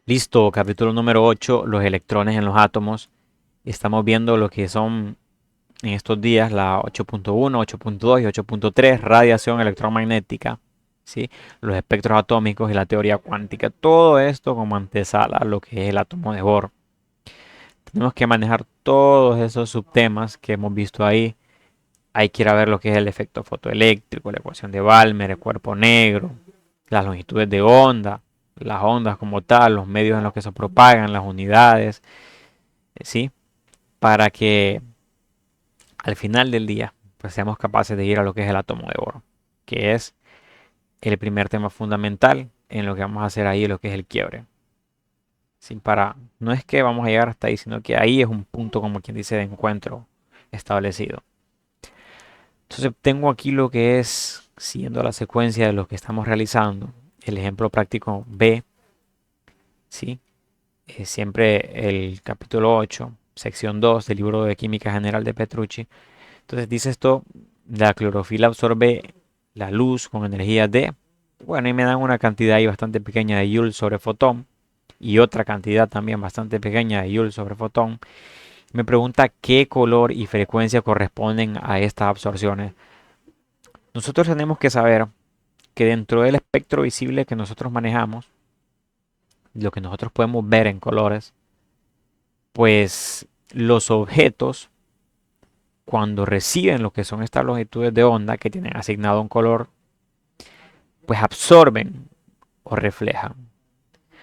Listo, capítulo número 8, los electrones en los átomos. Estamos viendo lo que son en estos días la 8.1, 8.2 y 8.3, radiación electromagnética, ¿sí? Los espectros atómicos y la teoría cuántica. Todo esto como antesala a lo que es el átomo de Bohr. Tenemos que manejar todos esos subtemas que hemos visto ahí. Hay que ir a ver lo que es el efecto fotoeléctrico, la ecuación de Balmer, el cuerpo negro, las longitudes de onda, las ondas como tal, los medios en los que se propagan, las unidades, ¿sí? Para que al final del día pues seamos capaces de ir a lo que es el átomo de oro, que es el primer tema fundamental en lo que vamos a hacer ahí, lo que es el quiebre. ¿Sí? No es que vamos a llegar hasta ahí, sino que ahí es un punto, como quien dice, de encuentro establecido. Entonces tengo aquí lo que es, siguiendo la secuencia de lo que estamos realizando, el ejemplo práctico B, ¿sí? Siempre el capítulo 8, sección 2 del libro de Química General de Petrucci. Entonces dice esto, la clorofila absorbe la luz con energía de, bueno, y me dan una cantidad ahí bastante pequeña de joule sobre fotón y otra cantidad también bastante pequeña de joule sobre fotón. Me pregunta qué color y frecuencia corresponden a estas absorciones. Nosotros tenemos que saber que dentro del espectro visible que nosotros manejamos, lo que nosotros podemos ver en colores, pues los objetos cuando reciben lo que son estas longitudes de onda que tienen asignado un color, pues absorben o reflejan.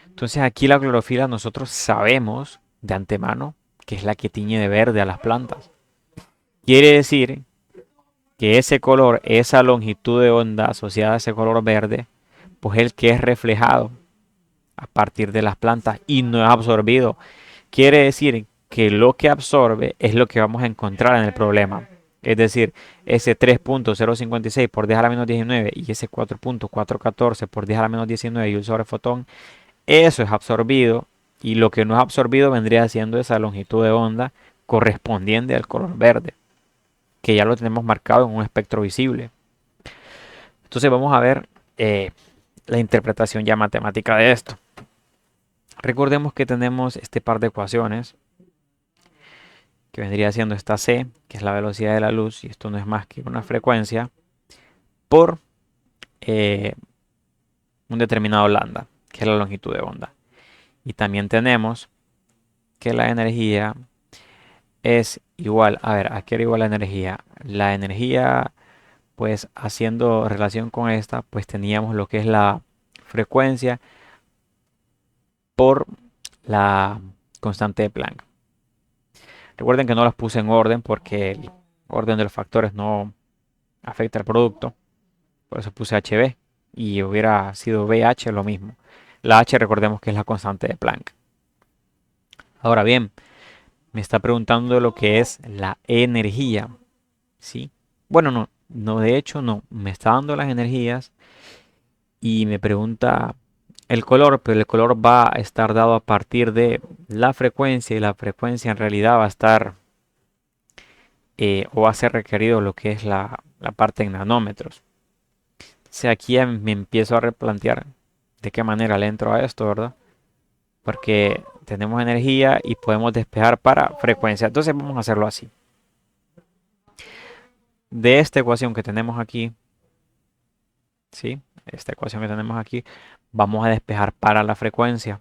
Entonces aquí la clorofila nosotros sabemos de antemano que es la que tiñe de verde a las plantas. Quiere decir que ese color, esa longitud de onda asociada a ese color verde, pues es el que es reflejado a partir de las plantas y no es absorbido. Quiere decir que lo que absorbe es lo que vamos a encontrar en el problema. Es decir, ese 3.056 por 10 a la menos 19 y ese 4.414 por 10 a la menos 19 y el sobre fotón, eso es absorbido y lo que no es absorbido vendría siendo esa longitud de onda correspondiente al color verde, que ya lo tenemos marcado en un espectro visible. Entonces vamos a ver la interpretación ya matemática de esto. Recordemos que tenemos este par de ecuaciones que vendría siendo esta c, que es la velocidad de la luz, y esto no es más que una frecuencia, por eh, un determinado lambda, que es la longitud de onda. Y también tenemos que la energía es igual, a ver, ¿a qué era igual la energía? La energía, pues haciendo relación con esta, pues teníamos lo que es la frecuencia por la constante de Planck. Recuerden que no las puse en orden porque el orden de los factores no afecta al producto. Por eso puse HB y hubiera sido BH lo mismo. La H recordemos que es la constante de Planck. Ahora bien, me está preguntando lo que es la energía, ¿sí? Bueno, no, de hecho no. Me está dando las energías y me pregunta el color, pero el color va a estar dado a partir de la frecuencia y la frecuencia en realidad va a estar o va a ser requerido lo que es la parte en nanómetros. Entonces aquí ya me empiezo a replantear de qué manera le entro a esto, ¿verdad? Porque tenemos energía y podemos despejar para frecuencia. Entonces vamos a hacerlo así. De esta ecuación que tenemos aquí, ¿sí? Esta ecuación que tenemos aquí, vamos a despejar para la frecuencia.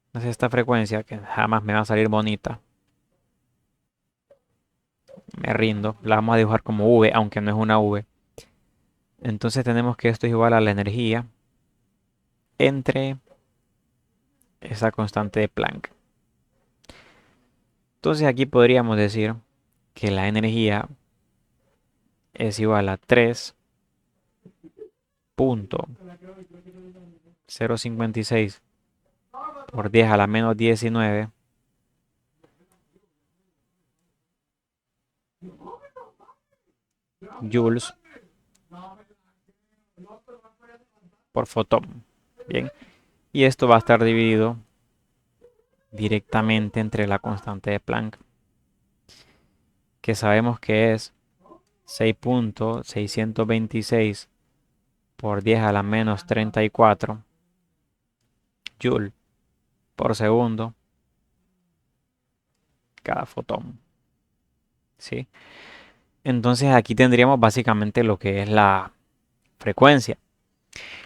Entonces esta frecuencia, que jamás me va a salir bonita, me rindo, la vamos a dibujar como V, aunque no es una V. Entonces tenemos que esto es igual a la energía entre esa constante de Planck. Entonces aquí podríamos decir que la energía es igual a 3.056 por 10 a la menos 19 joules por fotón. Bien, y esto va a estar dividido directamente entre la constante de Planck, que sabemos que es 6.626 por 10 a la menos 34 Joule por segundo cada fotón. ¿Sí? Entonces aquí tendríamos básicamente lo que es la frecuencia.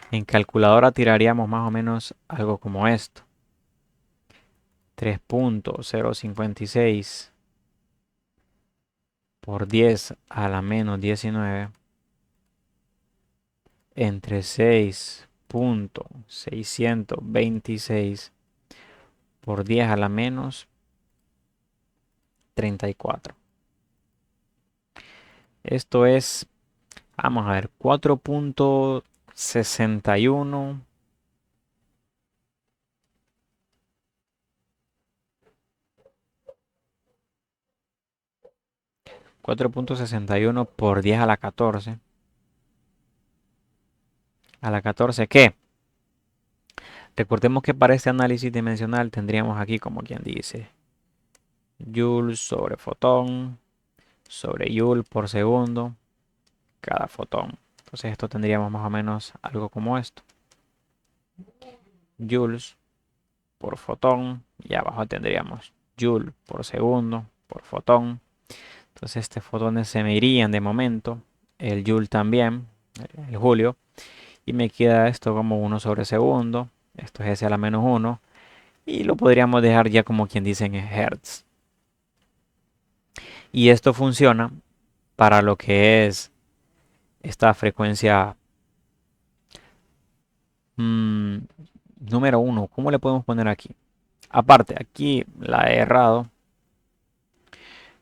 En calculadora tiraríamos más o menos algo como esto. 3.056 por 10 a la menos 19 entre 6.626 por 10 a la menos 34. Esto es, vamos a ver, 4.61. 4.61 por 10 a la 14. ¿A la 14 qué? Recordemos que para este análisis dimensional tendríamos aquí como quien dice Joule sobre fotón sobre Joule por segundo cada fotón. Entonces esto tendríamos más o menos algo como esto. Joules por fotón y abajo tendríamos Joule por segundo por fotón. Entonces estos fotones se me irían de momento. El Joule también, el Julio. Y me queda esto como 1 sobre segundo. Esto es S a la menos 1. Y lo podríamos dejar ya como quien dice en Hertz. Y esto funciona para lo que es esta frecuencia número 1. ¿Cómo le podemos poner aquí? Aparte, aquí la he errado.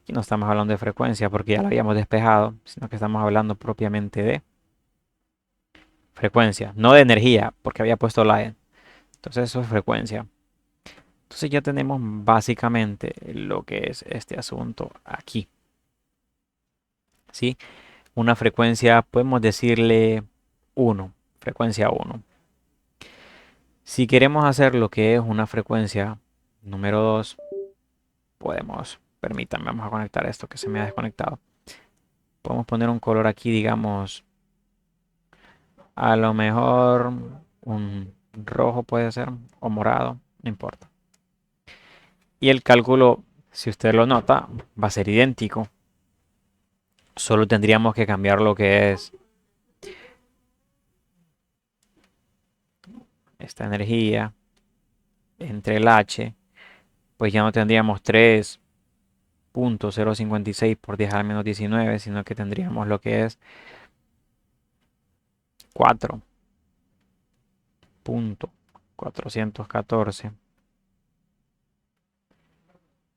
Aquí no estamos hablando de frecuencia porque ya la habíamos despejado, sino que estamos hablando propiamente de frecuencia, no de energía, porque había puesto la E. Entonces eso es frecuencia. Entonces ya tenemos básicamente lo que es este asunto aquí. ¿Sí? Una frecuencia, podemos decirle 1, frecuencia 1. Si queremos hacer lo que es una frecuencia número 2, podemos, permítanme, vamos a conectar esto que se me ha desconectado. Podemos poner un color aquí, digamos, a lo mejor un rojo puede ser, o morado, no importa. Y el cálculo, si usted lo nota, va a ser idéntico. Solo tendríamos que cambiar lo que es esta energía entre el H, pues ya no tendríamos 3.056 por 10 a la menos 19, sino que tendríamos lo que es 4.414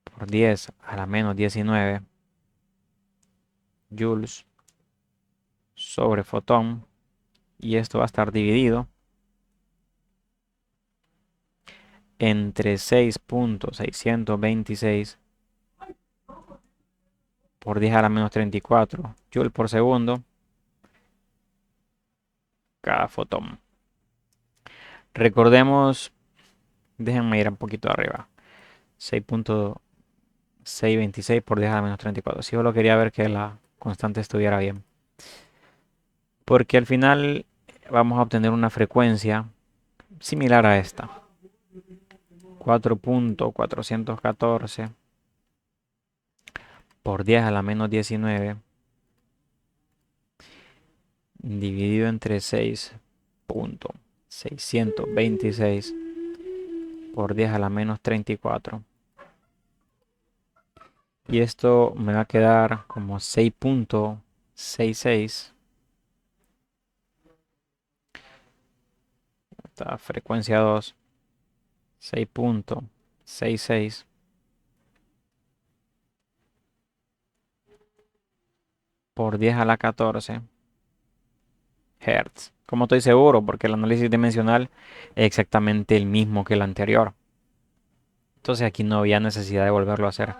por 10 a la menos 19 joules sobre fotón. Y esto va a estar dividido entre 6.626 por 10 a la menos 34 joule por segundo cada fotón. Recordemos, déjenme ir un poquito arriba. 6.626 por 10 a la menos 34. Si yo lo quería ver que la constante estuviera bien. Porque al final vamos a obtener una frecuencia similar a esta. 4.414 por 10 a la menos 19 dividido entre 6.626 por 10 a la menos 34. Y esto me va a quedar como 6.66. Esta frecuencia 2. 6.66 por 10 a la 14 Hz. Como estoy seguro, porque el análisis dimensional es exactamente el mismo que el anterior. Entonces aquí no había necesidad de volverlo a hacer.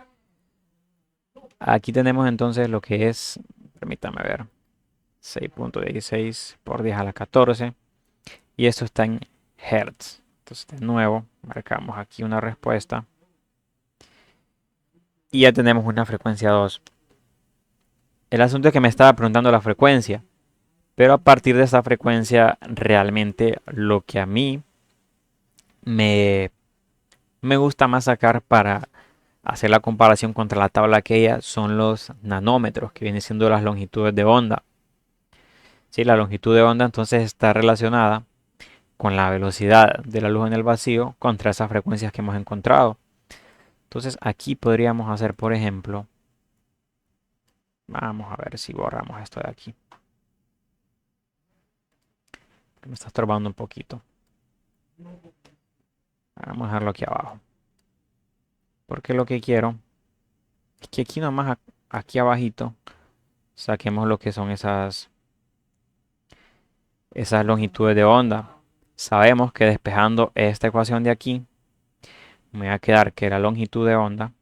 Aquí tenemos entonces lo que es, permítame ver, 6.16 por 10 a la 14. Y esto está en Hz. Entonces de nuevo, marcamos aquí una respuesta. Y ya tenemos una frecuencia 2. El asunto es que me estaba preguntando la frecuencia. Pero a partir de esa frecuencia, realmente lo que a mí me, me gusta más sacar para hacer la comparación contra la tabla aquella son los nanómetros, que vienen siendo las longitudes de onda. Sí, la longitud de onda entonces está relacionada con la velocidad de la luz en el vacío contra esas frecuencias que hemos encontrado. Entonces aquí podríamos hacer, por ejemplo, vamos a ver si borramos esto de aquí. Me está estorbando un poquito. Vamos a dejarlo aquí abajo. Porque lo que quiero es que aquí nomás, aquí abajito, saquemos lo que son esas longitudes de onda. Sabemos que despejando esta ecuación de aquí, me va a quedar que la longitud de onda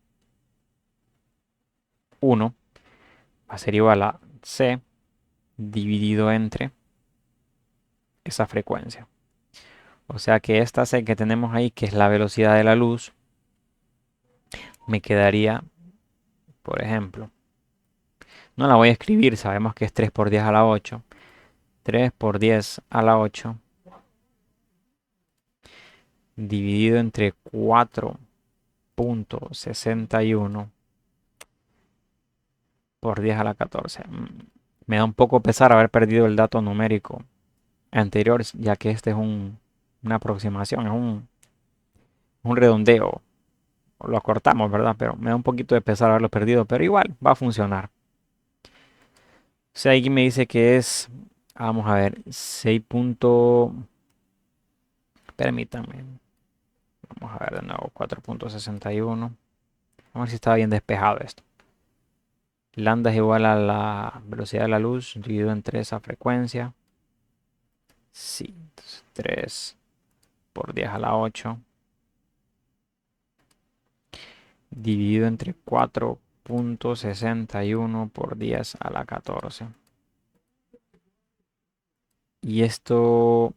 1 va a ser igual a c dividido entre esa frecuencia. O sea que esta c que tenemos ahí, que es la velocidad de la luz, me quedaría, por ejemplo, no la voy a escribir, sabemos que es 3 por 10 a la 8. 3 por 10 a la 8 dividido entre 4.61 por 10 a la 14. Me da un poco pesar haber perdido el dato numérico anterior, ya que este es una aproximación, es un redondeo. Lo acortamos, ¿verdad? Pero me da un poquito de pesar haberlo perdido, pero igual va a funcionar. O sea, aquí me dice que es, vamos a ver, 6. Permítanme. Vamos a ver de nuevo, 4.61. Vamos a ver si está bien despejado esto. Lambda es igual a la velocidad de la luz dividido entre esa frecuencia. Sí, entonces 3 por 10 a la 8 dividido entre 4.61 por 10 a la 14. Y esto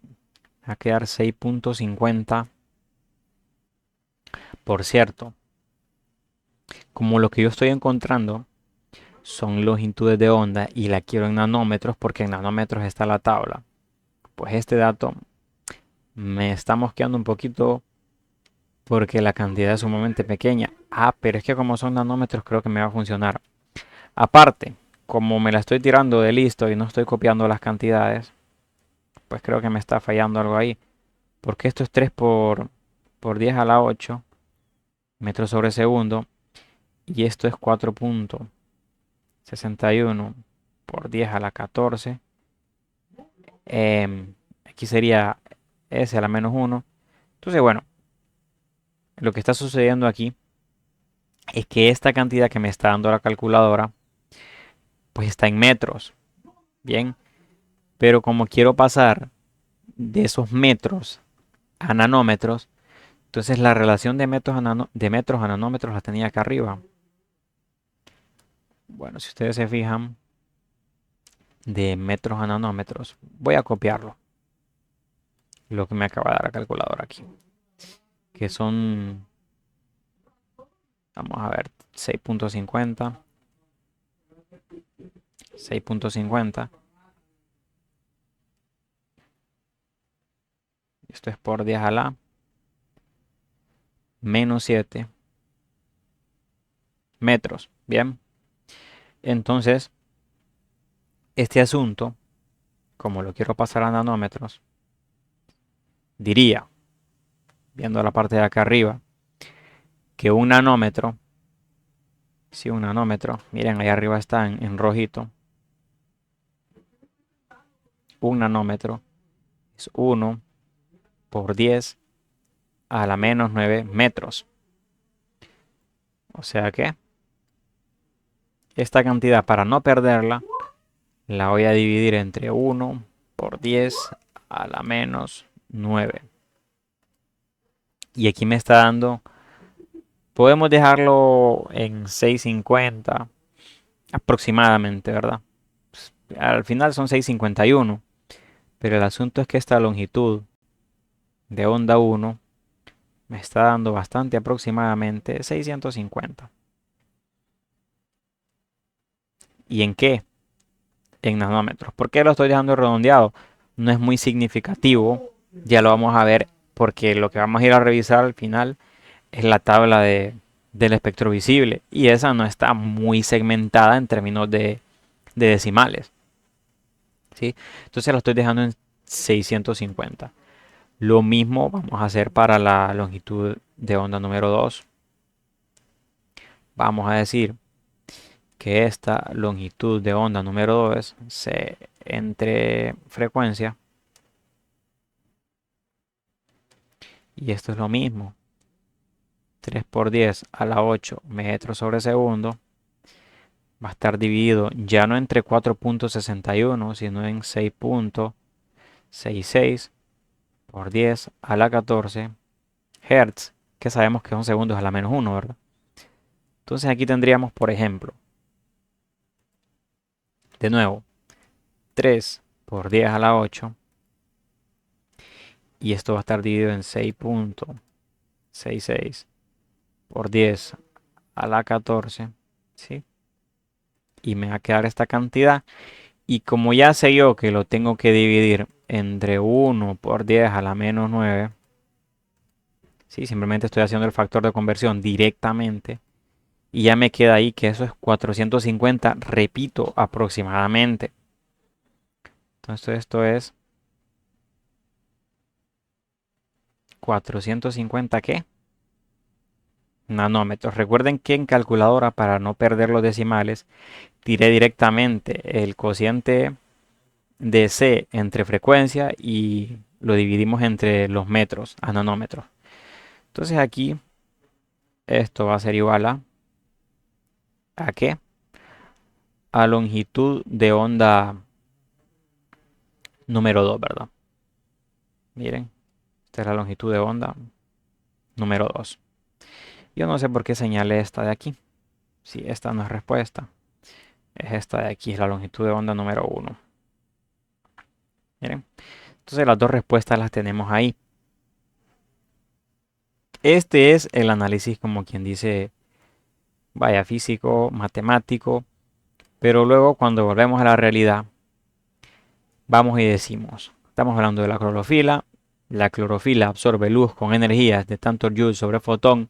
va a quedar 6.50. Por cierto, como lo que yo estoy encontrando son longitudes de onda y la quiero en nanómetros porque en nanómetros está la tabla, pues este dato me está mosqueando un poquito porque la cantidad es sumamente pequeña. Ah, pero es que como son nanómetros creo que me va a funcionar. Aparte, como me la estoy tirando de listo y no estoy copiando las cantidades, pues creo que me está fallando algo ahí. Porque esto es 3 por 10 a la 8 metros sobre segundo y esto es 4.61 por 10 a la 14. Aquí sería S a la menos 1. Entonces, bueno, lo que está sucediendo aquí es que esta cantidad que me está dando la calculadora, pues está en metros. Bien, pero como quiero pasar de esos metros a nanómetros, entonces la relación de de metros a nanómetros la tenía acá arriba. Bueno, si ustedes se fijan, de metros a nanómetros, voy a copiarlo. Lo que me acaba de dar la calculadora aquí. Que son, vamos a ver, 6.50. 6.50. Esto es por 10 a la menos 7 metros. Bien. Entonces, este asunto, como lo quiero pasar a nanómetros, diría, viendo la parte de acá arriba, que un nanómetro, si un nanómetro, miren, ahí arriba está en rojito, un nanómetro es 1 por 10 a la menos 9 metros. O sea que esta cantidad, para no perderla, la voy a dividir entre 1 por 10 a la menos 9. Y aquí me está dando, podemos dejarlo en 650 aproximadamente, ¿verdad? Al final son 651, pero el asunto es que esta longitud de onda 1 me está dando bastante aproximadamente 650. ¿Y en qué? En nanómetros. ¿Por qué lo estoy dejando redondeado? No es muy significativo, ya lo vamos a ver porque lo que vamos a ir a revisar al final es la tabla del espectro visible y esa no está muy segmentada en términos de decimales, ¿sí? Entonces la estoy dejando en 650. Lo mismo vamos a hacer para la longitud de onda número 2. Vamos a decir que esta longitud de onda número 2 se entre frecuencia, y esto es lo mismo, 3 por 10 a la 8 metros sobre segundo, va a estar dividido ya no entre 4.61, sino en 6.66 por 10 a la 14 Hertz, que sabemos que son segundos a la menos 1, ¿verdad? Entonces aquí tendríamos, por ejemplo, de nuevo, 3 por 10 a la 8, y esto va a estar dividido en 6.66 por 10 a la 14, ¿sí? Y me va a quedar esta cantidad. Y como ya sé yo que lo tengo que dividir entre 1 por 10 a la menos 9, ¿sí? Simplemente estoy haciendo el factor de conversión directamente. Y ya me queda ahí que eso es 450, repito, aproximadamente. Entonces esto es 450, ¿qué? Nanómetros. Recuerden que en calculadora, para no perder los decimales, tiré directamente el cociente de C entre frecuencia y lo dividimos entre los metros a nanómetros. Entonces aquí esto va a ser igual ¿a qué? A longitud de onda número 2, ¿verdad? Miren, esta es la longitud de onda número 2. Yo no sé por qué señalé esta de aquí. Si esta no es respuesta, es esta de aquí, es la longitud de onda número 1. Miren, entonces las dos respuestas las tenemos ahí. Este es el análisis, como quien dice, vaya, físico, matemático, pero luego cuando volvemos a la realidad, vamos y decimos, estamos hablando de la clorofila absorbe luz con energías de tanto joule sobre fotón,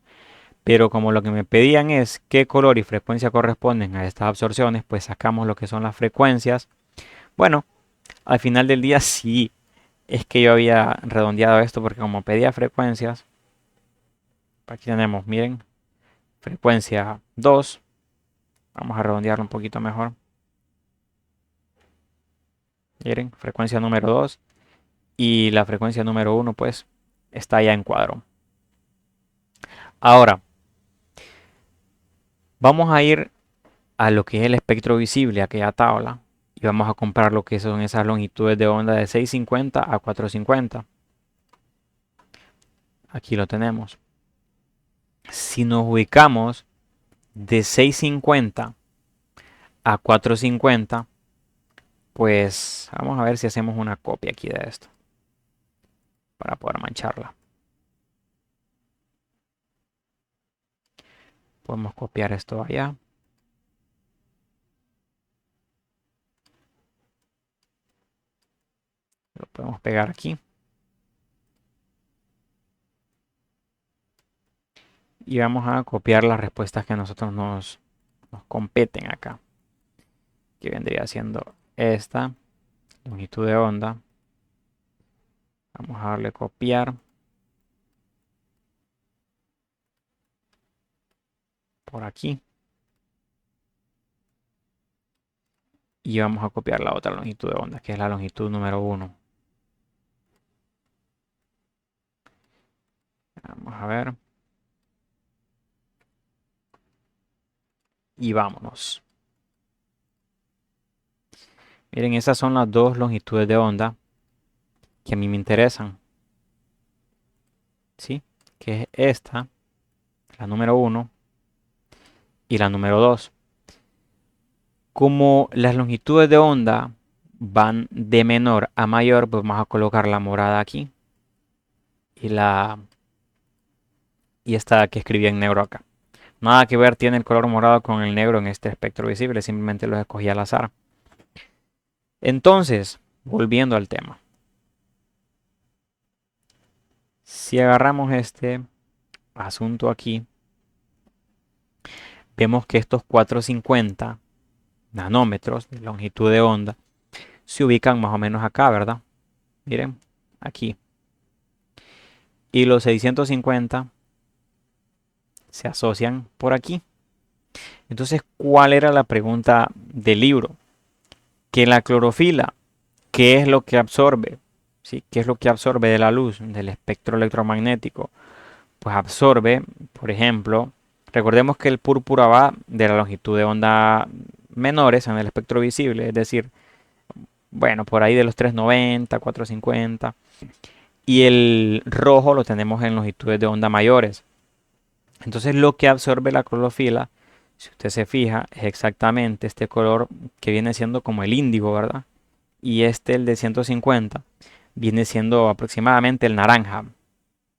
pero como lo que me pedían es qué color y frecuencia corresponden a estas absorciones, pues sacamos lo que son las frecuencias. Bueno, al final del día sí, es que yo había redondeado esto porque como pedía frecuencias, aquí tenemos, miren, frecuencia 2, vamos a redondearlo un poquito mejor. Miren, frecuencia número 2 y la frecuencia número 1 pues está ya en cuadro. Ahora, vamos a ir a lo que es el espectro visible, aquella tabla, y vamos a comparar lo que son esas longitudes de onda de 650 a 450. Aquí lo tenemos. Si nos ubicamos de 650 a 450, pues vamos a ver si hacemos una copia aquí de esto para poder mancharla. Podemos copiar esto allá. Lo podemos pegar aquí. Y vamos a copiar las respuestas que a nosotros nos competen acá. Que vendría siendo esta longitud de onda. Vamos a darle copiar por aquí. Y vamos a copiar la otra longitud de onda, que es la longitud número 1. Vamos a ver. Y vámonos. Miren, esas son las dos longitudes de onda que a mí me interesan. ¿Sí? Que es esta, la número 1 y la número 2. Como las longitudes de onda van de menor a mayor, pues vamos a colocar la morada aquí y esta que escribí en negro acá. Nada que ver tiene el color morado con el negro en este espectro visible, simplemente los escogí al azar. Entonces, volviendo al tema. Si agarramos este asunto aquí, vemos que estos 450 nanómetros de longitud de onda se ubican más o menos acá, ¿verdad? Miren, aquí. Y los 650 se asocian por aquí. Entonces, ¿cuál era la pregunta del libro? Que la clorofila, ¿qué es lo que absorbe? ¿Sí? ¿Qué es lo que absorbe de la luz, del espectro electromagnético? Pues absorbe, por ejemplo, recordemos que el púrpura va de la longitud de onda menores en el espectro visible, es decir, bueno, por ahí de los 390, 450, y el rojo lo tenemos en longitudes de onda mayores. Entonces lo que absorbe la clorofila, si usted se fija, es exactamente este color que viene siendo como el índigo, ¿verdad? Y este, el de 150, viene siendo aproximadamente el naranja.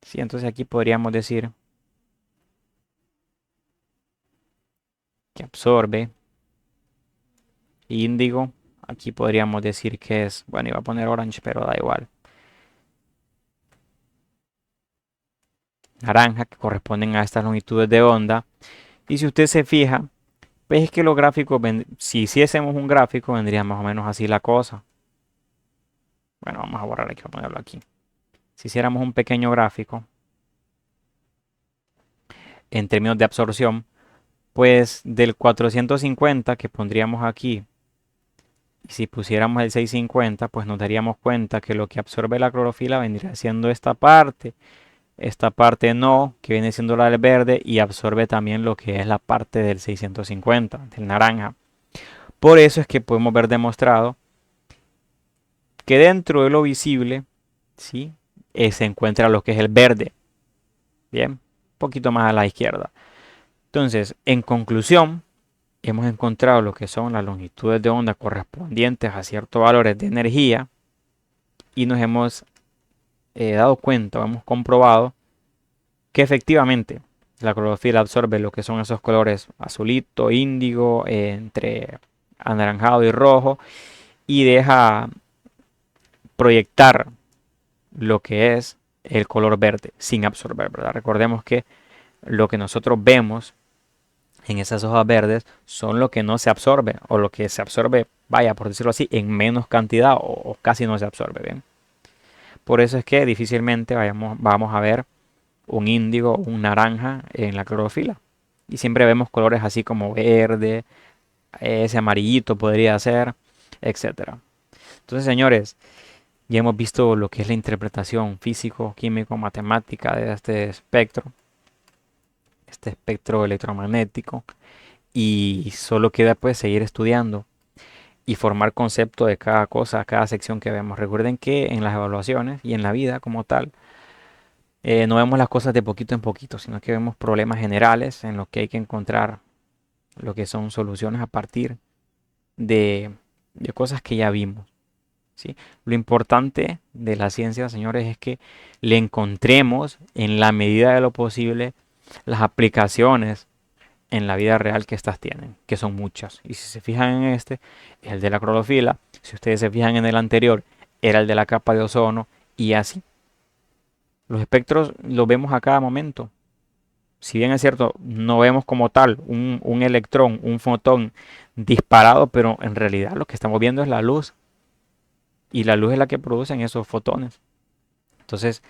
¿Sí? Entonces aquí podríamos decir que absorbe índigo. Aquí podríamos decir que es, bueno, iba a poner orange, pero da igual. Naranja, que corresponden a estas longitudes de onda. Y si usted se fija, ves que los gráficos, si hiciésemos un gráfico, vendría más o menos así la cosa. Bueno, vamos a borrar aquí, vamos a ponerlo aquí. Si hiciéramos un pequeño gráfico en términos de absorción, pues del 450 que pondríamos aquí, y si pusiéramos el 650, pues nos daríamos cuenta que lo que absorbe la clorofila vendría siendo esta parte no, que viene siendo la del verde, y absorbe también lo que es la parte del 650, del naranja. Por eso es que podemos ver demostrado que dentro de lo visible, ¿sí? Se encuentra lo que es el verde. Bien, un poquito más a la izquierda. Entonces, en conclusión, hemos encontrado lo que son las longitudes de onda correspondientes a ciertos valores de energía y nos hemos dado cuenta, hemos comprobado que efectivamente la clorofila absorbe lo que son esos colores azulito, índigo, entre anaranjado y rojo y deja proyectar lo que es el color verde sin absorber, ¿verdad? Recordemos que lo que nosotros vemos en esas hojas verdes son lo que no se absorbe o lo que se absorbe, vaya, por decirlo así, en menos cantidad o casi no se absorbe, ¿bien? Por eso es que difícilmente vamos a ver un índigo o un naranja en la clorofila. Y siempre vemos colores así como verde, ese amarillito podría ser, etcétera. Entonces, señores, ya hemos visto lo que es la interpretación físico, químico, matemática de este espectro electromagnético. Y solo queda pues seguir estudiando y formar concepto de cada cosa, cada sección que vemos. Recuerden que en las evaluaciones y en la vida como tal, no vemos las cosas de poquito en poquito, sino que vemos problemas generales en los que hay que encontrar lo que son soluciones a partir de, de cosas que ya vimos. ¿Sí? Lo importante de la ciencia, señores, es que le encontremos en la medida de lo posible las aplicaciones en la vida real que estas tienen, que son muchas. Y si se fijan en este, es el de la clorofila. Si ustedes se fijan en el anterior, era el de la capa de ozono y así. Los espectros los vemos a cada momento. Si bien es cierto, no vemos como tal un electrón, un fotón disparado, pero en realidad lo que estamos viendo es la luz. Y la luz es la que producen esos fotones. Entonces,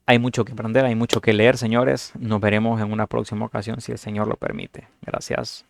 hay mucho que aprender, hay mucho que leer, señores. Nos veremos en una próxima ocasión si el Señor lo permite. Gracias.